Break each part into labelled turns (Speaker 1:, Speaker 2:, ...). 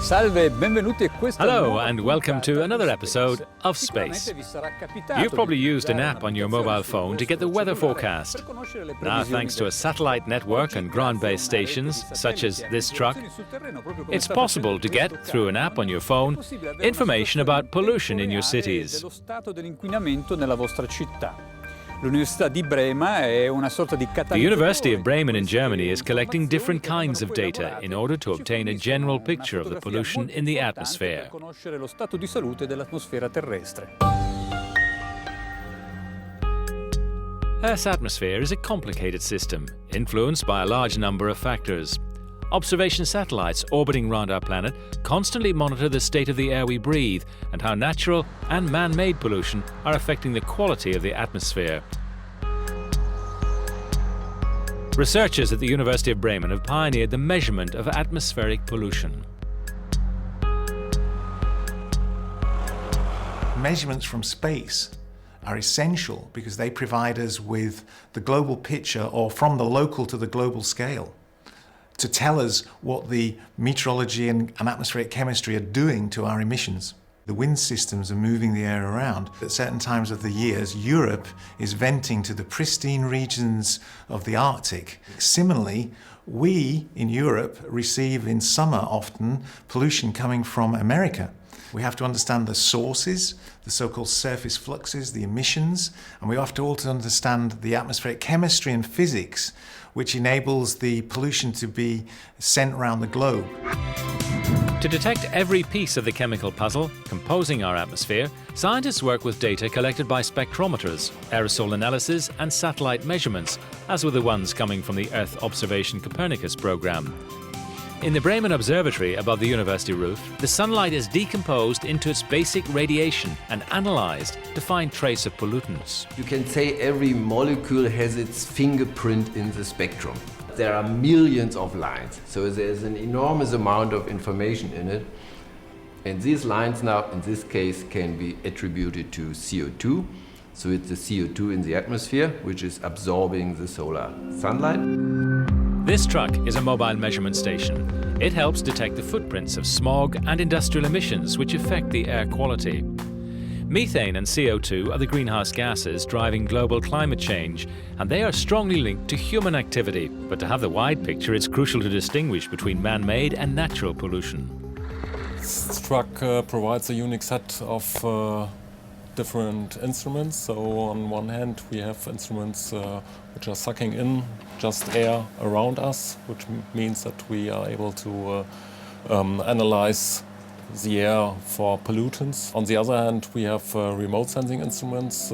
Speaker 1: Hello and welcome to another episode of Space. You've probably used an app on your mobile phone to get the weather forecast. Now, thanks to a satellite network and ground-based stations, such as this truck, it's possible to get, through an app on your phone, information about pollution in your cities.
Speaker 2: The
Speaker 1: University of Bremen in Germany is collecting different kinds of data in order to obtain a general picture of the pollution in the atmosphere. Earth's atmosphere is a complicated system, influenced by a large number of factors. Observation satellites orbiting around our planet constantly monitor the state of the air we breathe and how natural and man-made pollution are affecting the quality of the atmosphere. Researchers at the University of Bremen have pioneered the measurement of atmospheric pollution.
Speaker 3: Measurements from space are essential because they provide us with the global picture, or from the local to the global scale, to tell us what the meteorology and atmospheric chemistry are doing to our emissions. The wind systems are moving the air around. At certain times of the years, Europe is venting to the pristine regions of the Arctic. Similarly, we in Europe receive in summer often pollution coming from America. We have to understand the sources, the so-called surface fluxes, the emissions, and we have to also understand the atmospheric chemistry and physics, which enables the pollution to be sent around the globe.
Speaker 1: To detect every piece of the chemical puzzle composing our atmosphere, scientists work with data collected by spectrometers, aerosol analysis and satellite measurements, as with the ones coming from the Earth Observation Copernicus program. In the Bremen Observatory above the university roof, the sunlight is decomposed into its basic radiation and analyzed to find trace of pollutants.
Speaker 4: You can say every molecule has its fingerprint in the spectrum. There are millions of lines, so there's an enormous amount of information in it. And these lines now, in this case, can be attributed to CO2. So it's the CO2 in the atmosphere, which is absorbing the solar sunlight.
Speaker 1: This truck is a mobile measurement station. It helps detect the footprints of smog and industrial emissions which affect the air quality. Methane and CO2 are the greenhouse gases driving global climate change, and they are strongly linked to human activity. But to have the wide picture, it's crucial to distinguish between man-made and natural pollution.
Speaker 5: This truck provides a unique set of different instruments. So on one hand we have instruments which are sucking in just air around us, which means that we are able to analyze the air for pollutants. On the other hand, we have remote sensing instruments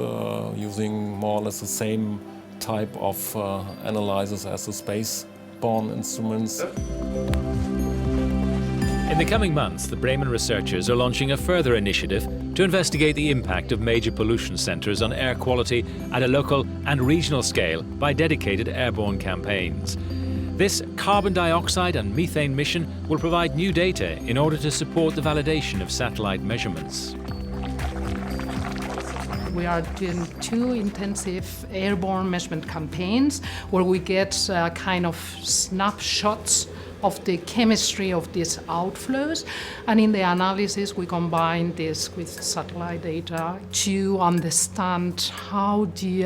Speaker 5: using more or less the same type of analysis as the space-borne instruments.
Speaker 1: In the coming months, the Bremen researchers are launching a further initiative to investigate the impact of major pollution centres on air quality at a local and regional scale by dedicated airborne campaigns. This carbon dioxide and methane mission will provide new data in order to support the validation of satellite measurements.
Speaker 6: We are doing 2 intensive airborne measurement campaigns where we get kind of snapshots of the chemistry of these outflows, and in the analysis we combine this with satellite data to understand how the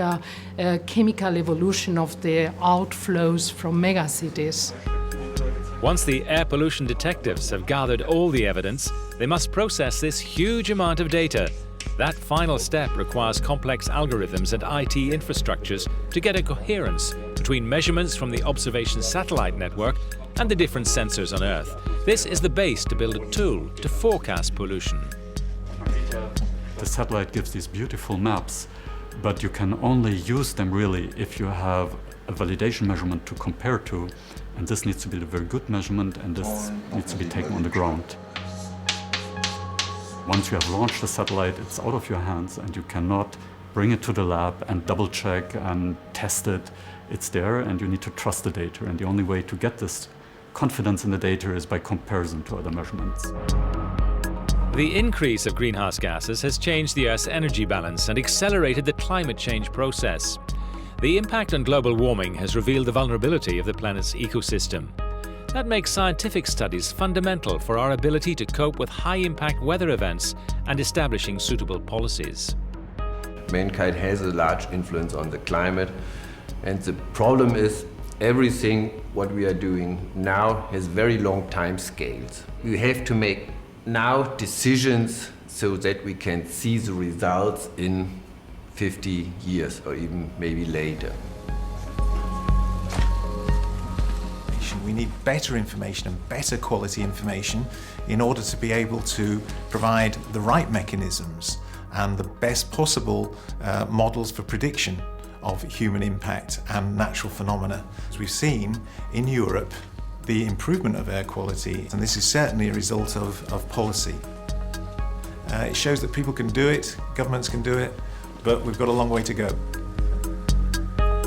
Speaker 6: chemical evolution of the outflows from megacities.
Speaker 1: Once the air pollution detectives have gathered all the evidence, they must process this huge amount of data. That final step requires complex algorithms and IT infrastructures to get a coherence between measurements from the observation satellite network and the different sensors on Earth. This is the base to build a tool to forecast pollution.
Speaker 7: The satellite gives these beautiful maps, but you can only use them really if you have a validation measurement to compare to, and this needs to be a very good measurement, and this needs to be taken on the ground. Once you have launched the satellite, it's out of your hands and you cannot bring it to the lab and double check and test it. It's there and you need to trust the data, and the only way to get this confidence in the data is by comparison to other measurements.
Speaker 1: The increase of greenhouse gases has changed the Earth's energy balance and accelerated the climate change process. The impact on global warming has revealed the vulnerability of the planet's ecosystem. That makes scientific studies fundamental for our ability to cope with high-impact weather events and establishing suitable policies.
Speaker 4: Mankind has a large influence on the climate, and the problem is everything what we are doing now has very long time scales. We have to make now decisions so that we can see the results in 50 years or even maybe later.
Speaker 3: We need better information and better quality information in order to be able to provide the right mechanisms and the best possible models for prediction of human impact and natural phenomena. As we've seen in Europe, the improvement of air quality, and this is certainly a result of policy. It shows that people can do it, governments can do it, but we've got a long way to go.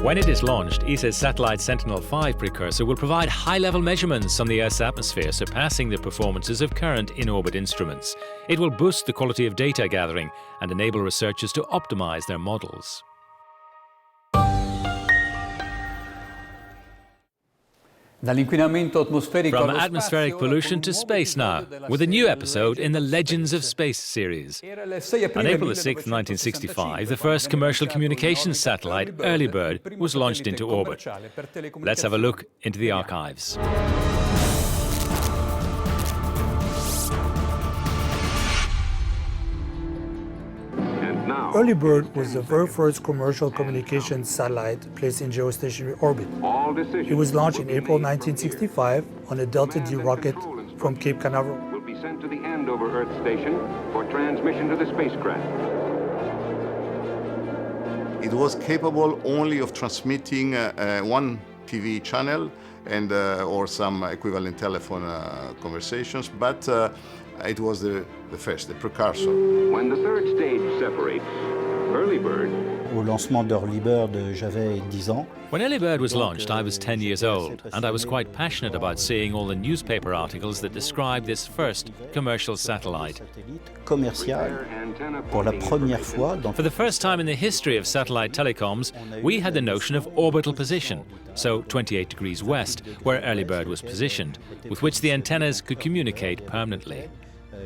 Speaker 1: When it is launched, ESA's satellite Sentinel-5 precursor will provide high-level measurements on the Earth's atmosphere, surpassing the performances of current in-orbit instruments. It will boost the quality of data gathering and enable researchers to optimize their models.
Speaker 2: From
Speaker 1: atmospheric pollution to space now, with a new episode in the Legends of Space series. On April 6, 1965, the first commercial communications satellite, Early Bird, was launched into orbit. Let's have a look into the archives.
Speaker 8: Early Bird was the very first commercial communications satellite placed in geostationary orbit. It was launched in April 1965 on a Delta D rocket from Cape Canaveral.
Speaker 9: Will be sent to the Andover Earth Station for transmission to the spacecraft.
Speaker 10: It was capable only of transmitting one TV channel and or some equivalent telephone conversations, but it was the first, the precursor.
Speaker 9: When the third stage separates, Early Bird.
Speaker 11: Au lancement d'Early Bird, j'avais 10 ans.
Speaker 1: When Early Bird was launched, I was 10 years old, and I was quite passionate about seeing all the newspaper articles that described this first commercial satellite.
Speaker 11: Commercial, pour la première fois dans...
Speaker 1: For the first time in the history of satellite telecoms, we had the notion of orbital position, so 28 degrees west, where Early Bird was positioned, with which the antennas could communicate permanently.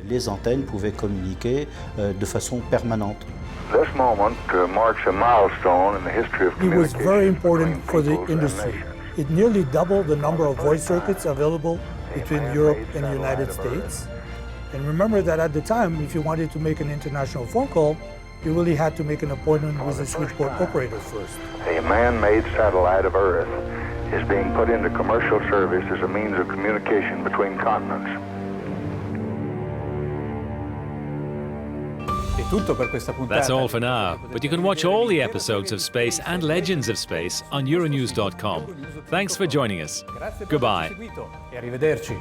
Speaker 11: Les antennes pouvaient communiquer de façon permanente.
Speaker 12: This moment marks a milestone in the history of communication.
Speaker 8: It was very important for the industry. It nearly doubled the number of voice circuits available between Europe and the United States. And remember that at the time, if you wanted to make an international phone call, you really had to make an appointment with the switchboard operator first.
Speaker 12: A man-made satellite of Earth is being put into commercial service as a means of communication between continents.
Speaker 1: That's all for now, but you can watch all the episodes of Space and Legends of Space on Euronews.com. Thanks for joining us. Goodbye.
Speaker 2: E arrivederci.